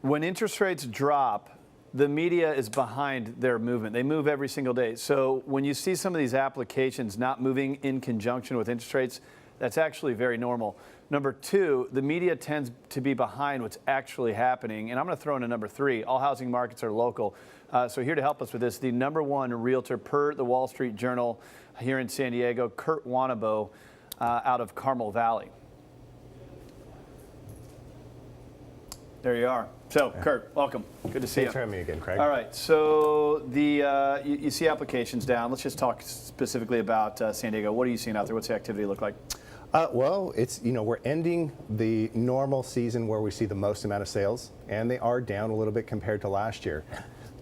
When interest rates drop, the media is behind their movement. They move every single day. So when you see some of these applications not moving in conjunction with interest rates, that's actually very normal. Number two, the media tends to be behind what's actually happening. And I'm going to throw in a number three. All housing markets are local. So here to help us with this, the #1 realtor per the Wall Street Journal here in San Diego, Kurt Wannebo, out of Carmel Valley. There you are. So, Kurt, welcome. Good to see you. Thanks for having me again, Craig. All right. So the you see applications down. Let's just talk specifically about San Diego. What are you seeing out there? What's the activity look like? Well, it's we're ending the normal season where we see the most amount of sales, and they are down a little bit compared to last year.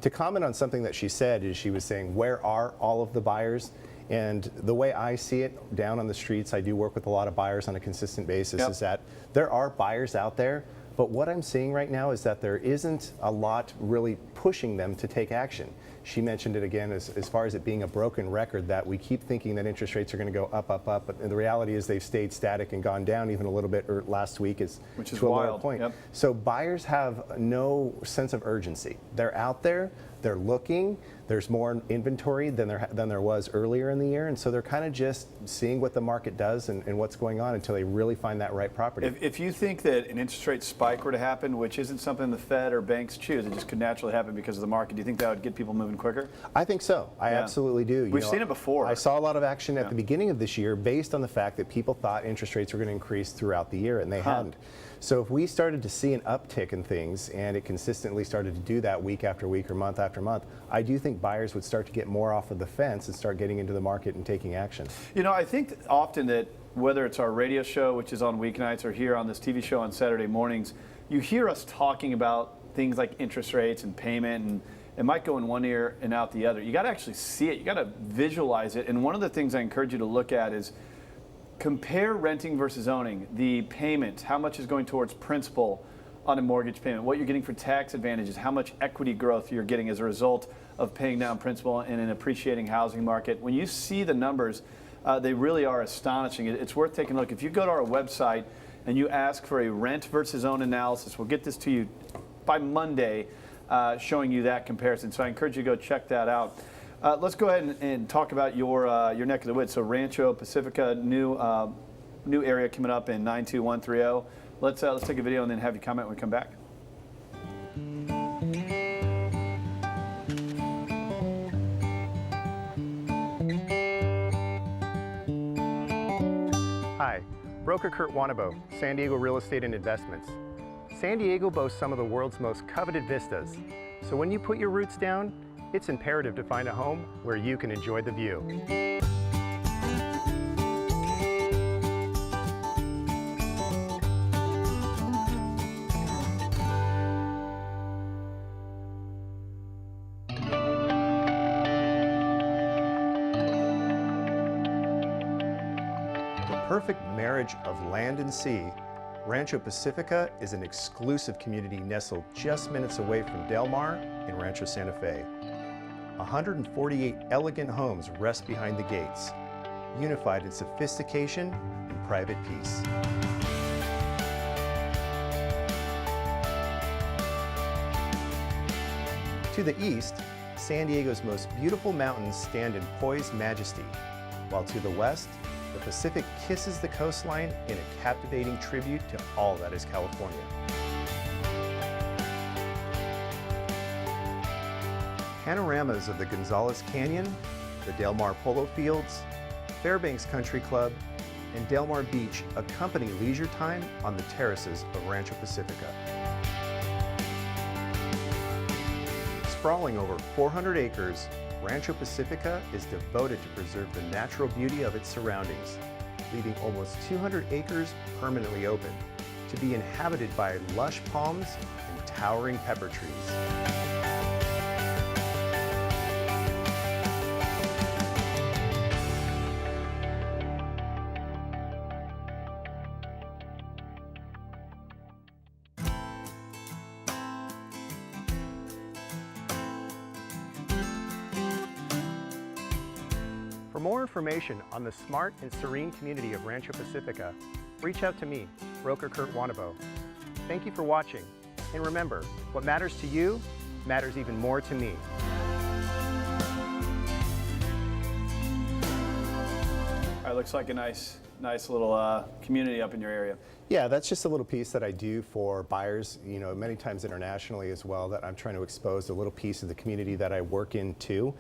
To comment on something that she said is she was saying, where are all of the buyers? And the way I see it down on the streets, I do work with a lot of buyers on a consistent basis, is that there are buyers out there. But what I'm seeing right now is that there isn't a lot really pushing them to take action. She mentioned it again as far as it being a broken record, that we keep thinking that interest rates are going to go up, but the reality is they've stayed static and gone down even a little bit, or last week which is to a wild. lower point. Yep. So buyers have no sense of urgency. They're out there, they're looking. There's more inventory than there was earlier in the year, and so they're kind of just seeing what the market does and what's going on until they really find that right property. If you think that an interest rate spike were to happen, which isn't something the Fed or banks choose, it just could naturally happen because of the market, do you think that would get people moving quicker? I think so. I absolutely do. We've seen it before. I saw a lot of action at the beginning of this year based on the fact that people thought interest rates were going to increase throughout the year, and they hadn't. So if we started to see an uptick in things, and it consistently started to do that week after week or month after month, I do think buyers would start to get more off of the fence and start getting into the market and taking action. You know, I think often that whether it's our radio show, which is on weeknights, or here on this TV show on Saturday mornings, you hear us talking about things like interest rates and payment, and it might go in one ear and out the other. You got to actually see it. You got to visualize it. And one of the things I encourage you to look at is compare renting versus owning. The payment, how much is going towards principal on a mortgage payment, what you're getting for tax advantages, how much equity growth you're getting as a result of paying down principal in an appreciating housing market. When you see the numbers, they really are astonishing. It's worth taking a look. If you go to our website and you ask for a rent versus own analysis, we'll get this to you by Monday, showing you that comparison. So I encourage you to go check that out. Let's go ahead and talk about your neck of the woods. So Rancho Pacifica, new area coming up in 92130. Let's take a video and then have you comment when we come back. Hi, broker Kurt Wannebo, San Diego Real Estate and Investments. San Diego boasts some of the world's most coveted vistas. So when you put your roots down, it's imperative to find a home where you can enjoy the view. The perfect marriage of land and sea, Rancho Pacifica is an exclusive community nestled just minutes away from Del Mar in Rancho Santa Fe. 148 elegant homes rest behind the gates, unified in sophistication and private peace. To the east, San Diego's most beautiful mountains stand in poised majesty, while to the west, the Pacific kisses the coastline in a captivating tribute to all that is California. Panoramas of the Gonzales Canyon, the Del Mar Polo Fields, Fairbanks Country Club, and Del Mar Beach accompany leisure time on the terraces of Rancho Pacifica. Sprawling over 400 acres, Rancho Pacifica is devoted to preserve the natural beauty of its surroundings, leaving almost 200 acres permanently open, to be inhabited by lush palms and towering pepper trees. For more information on the smart and serene community of Rancho Pacifica, reach out to me, broker Kurt Wannebo. Thank you for watching. And remember, what matters to you matters even more to me. All right, looks like a nice little community up in your area. Yeah, that's just a little piece that I do for buyers, you know, many times internationally as well, that I'm trying to expose a little piece of the community that I work in too.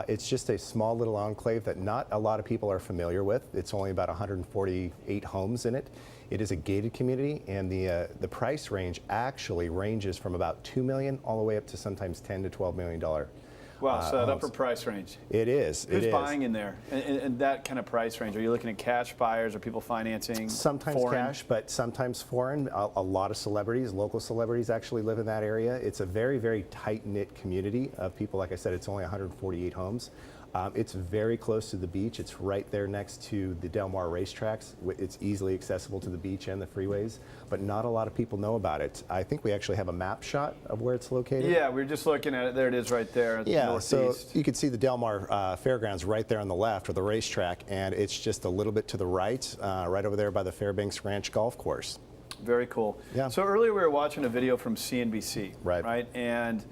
It's just a small little enclave that not a lot of people are familiar with. It's only about 148 homes in it. It is a gated community, and the price range actually ranges from about $2 million all the way up to sometimes $10 to $12 million. Wow, so that upper price range. It is. Who's buying in there? And that kind of price range? Are you looking at cash buyers? Or people financing? Sometimes foreign? cash, but sometimes foreign. A lot of celebrities, local celebrities actually live in that area. It's a very, very tight-knit community of people. Like I said, it's only 148 homes. It's very close to the beach. It's right there next to the Del Mar racetracks. It's easily accessible to the beach and the freeways, but not a lot of people know about it. I think we actually have a map shot of where it's located. Yeah, we were just looking at it. There it is right there. Yeah, northeast. so you can see the Del Mar Fairgrounds right there on the left, or the racetrack, and it's just a little bit to the right, right over there by the Fairbanks Ranch Golf Course. Very cool. Yeah. So earlier we were watching a video from CNBC. Right. And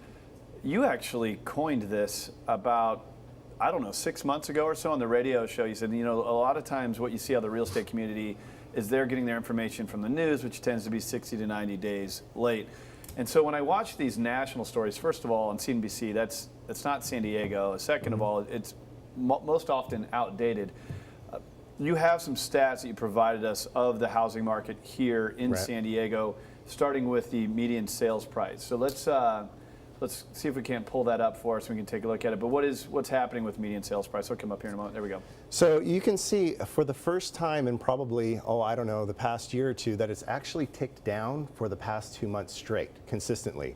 you actually coined this about, I don't know, 6 months ago or so on the radio show. You said, you know, a lot of times what you see out of the real estate community is they're getting their information from the news, which tends to be 60 to 90 days late. And so when I watch these national stories, first of all, on CNBC, that's not San Diego. Second of all, it's most often outdated. You have some stats that you provided us of the housing market here in San Diego, starting with the median sales price. So let's see if we can't pull that up for us. We can take a look at it. But what's happening with median sales price? It'll come up here in a moment. There we go. So you can see for the first time in probably, I don't know, the past year or two, that it's actually ticked down for the past 2 months straight, consistently.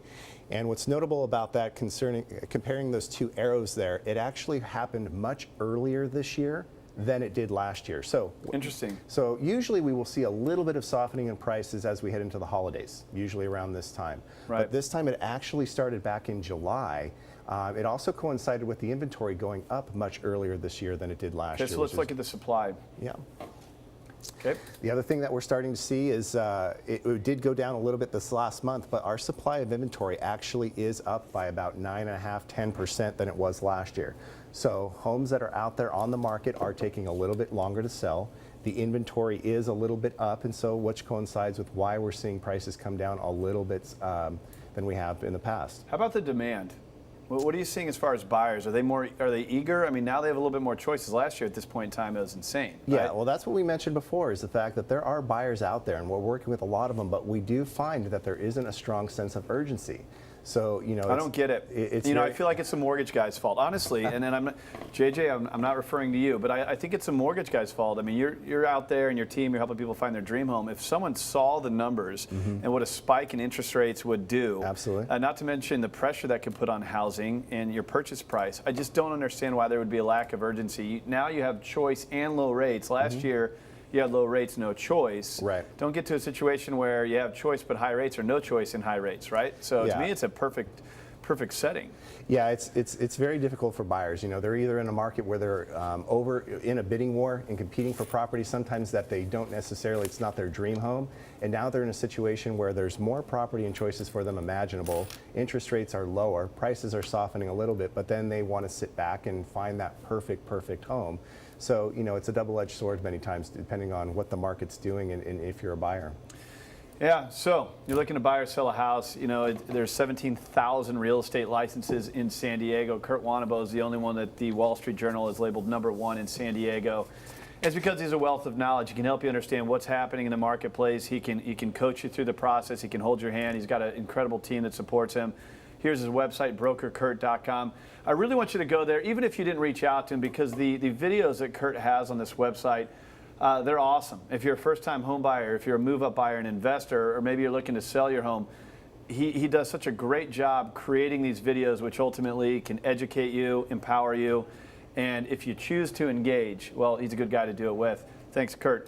And what's notable about that, comparing those two arrows there, it actually happened much earlier this year than it did last year. So interesting. So usually we will see a little bit of softening in prices as we head into the holidays, usually around this time. Right. But this time it actually started back in July. It also coincided with the inventory going up much earlier this year than it did last year. Okay, so let's look at the supply. Yeah. Okay. The other thing that we're starting to see is it did go down a little bit this last month, but our supply of inventory actually is up by about 9.5%, 10% than it was last year. So homes that are out there on the market are taking a little bit longer to sell. The inventory is a little bit up, and so which coincides with why we're seeing prices come down a little bit than we have in the past. How about the demand? What are you seeing as far as buyers? Are they eager? I mean, now they have a little bit more choices. Last year at this point in time, it was insane. Yeah, right? well, that's what we mentioned before, is the fact that there are buyers out there, and we're working with a lot of them, but we do find that there isn't a strong sense of urgency. So, you know, I don't get it. I feel like it's the mortgage guy's fault, honestly. And then I'm not referring to you, but I think it's the mortgage guy's fault. I mean, you're out there and your team, you're helping people find their dream home. If someone saw the numbers and what a spike in interest rates would do, absolutely, not to mention the pressure that could put on housing and your purchase price, I just don't understand why there would be a lack of urgency. Now you have choice and low rates. Last year, you had low rates, no choice. Right. Don't get to a situation where you have choice but high rates, or no choice and high rates, right? So to me, it's a perfect setting. Yeah, it's very difficult for buyers. You know, they're either in a market where they're over in a bidding war and competing for property sometimes that they don't necessarily, it's not their dream home, and now they're in a situation where there's more property and choices for them imaginable. Interest rates are lower, prices are softening a little bit, but then they want to sit back and find that perfect home. So, you know, it's a double-edged sword many times, depending on what the market's doing and if you're a buyer. Yeah, so you're looking to buy or sell a house. You know, there's 17,000 real estate licenses in San Diego. Kurt Wannebo is the only one that the Wall Street Journal has labeled #1 in San Diego. It's because he's a wealth of knowledge. He can help you understand what's happening in the marketplace. He can coach you through the process. He can hold your hand. He's got an incredible team that supports him. Here's his website, brokerkurt.com. I really want you to go there, even if you didn't reach out to him, because the videos that Kurt has on this website, they're awesome. If you're a first-time home buyer, if you're a move-up buyer, an investor, or maybe you're looking to sell your home, he does such a great job creating these videos, which ultimately can educate you, empower you, and if you choose to engage, well, he's a good guy to do it with. Thanks, Kurt.